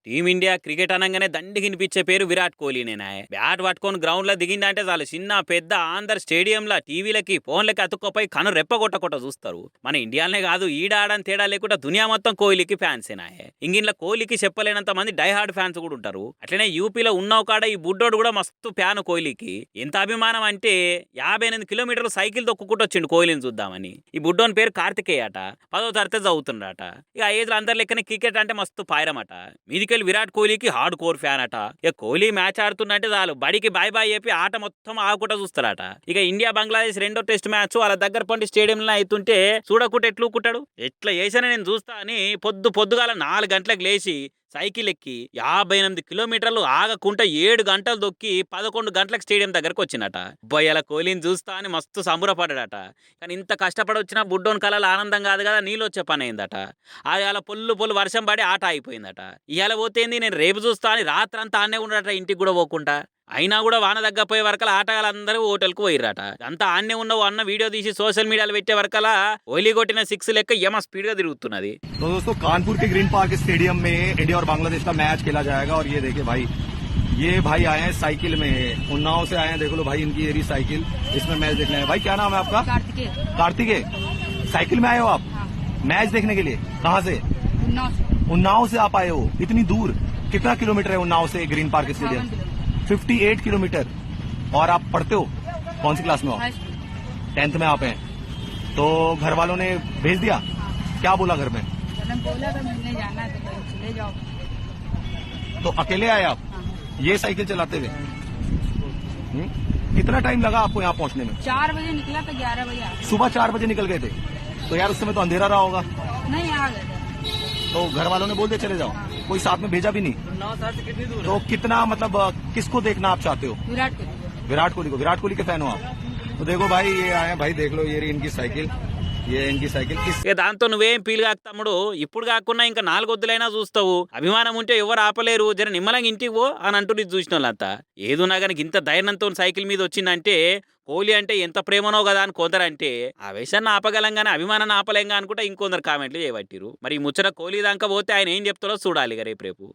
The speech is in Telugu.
టీమిండియా క్రికెట్ అనగానే దండికినిపించే పేరు విరాట్ కోహ్లీనేనా. బ్యాట్ పట్టుకొని గ్రౌండ్ లో దిగిందంటే చాలు చిన్న పెద్ద ఆంధ్ర స్టేడియంలో టీవీలకి ఫోన్లకి అతుక్కపోయి కను రెప్పగొట్టకొట్ట చూస్తారు. మన ఇండియాలోనే కాదు ఈడాడని తేడా లేకుండా దునియా మొత్తం కోహ్లీకి ఫ్యాన్సేనాయే. ఇంగిన్లో కోహ్లీకి చెప్పలేనంత మంది డైహార్డ్ ఫ్యాన్స్ కూడా ఉంటారు. అట్లనే యూపీలో ఉన్నావు కాడ ఈ బుడ్డోడు కూడా మస్తు ఫ్యాన్ కోహ్లీకి. ఎంత అభిమానం అంటే 58 కిలోమీటర్లు సైకిల్ దొక్కుకుంటూ వచ్చిండు కోహ్లీని చూద్దామని. ఈ బుడ్డోని పేరు కార్తికేయ అట. 10వ తరగతి చదువుతుండట. ఇక ఆ ఏజ్ లో అందరి లెక్కనే క్రికెట్ అంటే మస్తు పాయరమట. మీదికెళ్ళి విరాట్ కోహ్లీకి హార్డ్ కోర్ ఫ్యాన్ అట. ఇక కోహ్లీ మ్యాచ్ ఆడుతుందంటే చాలు బడికి బాయ్ బాయ్ చెప్పి ఆట మొత్తం ఆగుకుంటా చూస్తారట. ఇక ఇండియా బంగ్లాదేశ్ రెండో టెస్ట్ మ్యాచ్ వాళ్ళ దగ్గర పండి స్టేడియంలో అవుతుంటే చూడకుంటే ఎట్లుకుంటాడు. ఎట్లా చేసినా నేను చూస్తా అని పొద్దుగాల 4 గంటలకు లేచి సైకిల్ ఎక్కి 58 కిలోమీటర్లు ఆగకుండా 7 గంటలు దొక్కి 11 గంటలకు స్టేడియం దగ్గరకు వచ్చినట. బొయ్యల కోహ్లీని చూస్తా అని మస్తు సంబరపడ్డాడట. కానీ ఇంత కష్టపడి వచ్చిన బుడ్డోని కళలు ఆనందం కాదు కదా, నీళ్ళు వచ్చే పని అయిందట. అది అలా పొల్లు వర్షం పడి ఆట అయిపోయిందట. ఇవాళ పోతేంది నేను రేపు చూస్తా అని రాత్రంతా ఆనే ఉండడట, ఇంటికి కూడా పోకుండా. అయినా కూడా వాన తగ్గపోయే వరకల ఆటగాళ్ళందరూ హోటల్కు పోయిర్రట. అంతా ఆన్నే ఉన్నావు అన్న వీడియో తీసి సోషల్ మీడియాలో పెట్టే వరకల ఓలీ కొట్టిన 6 లెక్క యమ స్పీడ్ గా తిరుగుతున్నది. तो दोस्तों कानपुर के ग्रीन पार्क स्टेडियम में इंडिया और बांग्लादेश का मैच खेला जाएगा और ये देखिए भाई, ये भाई आए हैं साइकिल में, उन्नाव से आए हैं। देखो लो भाई, इनकी ये रही साइकिल, इसमें मैच देखने आए। भाई क्या नाम है आपका? कार्तिकेय। साइकिल में आए हो आप? मैच देखने के लिए? कहाँ से? उन्नाव से आप आए हो? इतनी दूर? कितना किलोमीटर है उन्नाव से ग्रीन पार्क स्टेडियम? 58 किलोमीटर। और आप पढ़ते हो? कौन सी क्लास में हो? 10th में आप हैं। तो घर वालों ने भेज दिया? क्या बोला घर में? बोला था मिलने जाना है तो चले जाओ। तो अकेले आए आप? ये साइकिल चलाते हुए? कितना टाइम लगा आपको यहाँ पहुँचने में? 4 बजे निकला था, 11 बजे सुबह 4 बजे निकल गए थे? तो यार उस समय तो अंधेरा रहा होगा। नहीं आ गए। तो घर वालों ने बोल दिया चले जाओ, कोई साथ में भेजा भी नहीं? तो कितना मतलब किसको देखना आप चाहते हो? विराट कोहली को। विराट कोहली के फैन हो आप? तो देखो भाई, ये आए भाई, देख लो ये रही इनकी साइकिल, ये इनकी साइकिल। ఇక దాంతో నువ్వేం ఫీల్ కాక తమ్ముడు, ఇప్పుడు కాకుండా ఇంకా 4 వద్దులైనా చూస్తావు. అభిమానం ఉంటే ఎవరు ఆపలేరు, జర నిమ్మలంగా ఇంటికి పో అని అంటూ ఇది చూసిన వాళ్ళంతా. ఏదున్నా కానీ ఇంత ధైర్యంతో సైకిల్ మీద వచ్చిందంటే కోహ్లీ అంటే ఎంత ప్రేమనో కదా అని కొందరంటే, ఆ విషయాన్ని ఆపగలంగానే అభిమానాన్ని ఆపలేంగా అనుకుంటే ఇంకొందరు కామెంట్లు చేయబట్టిరు. మరి ఈ ముచ్చట కోహ్లీ దాకా పోతే ఆయన ఏం చెప్తారో చూడాలి రేపు.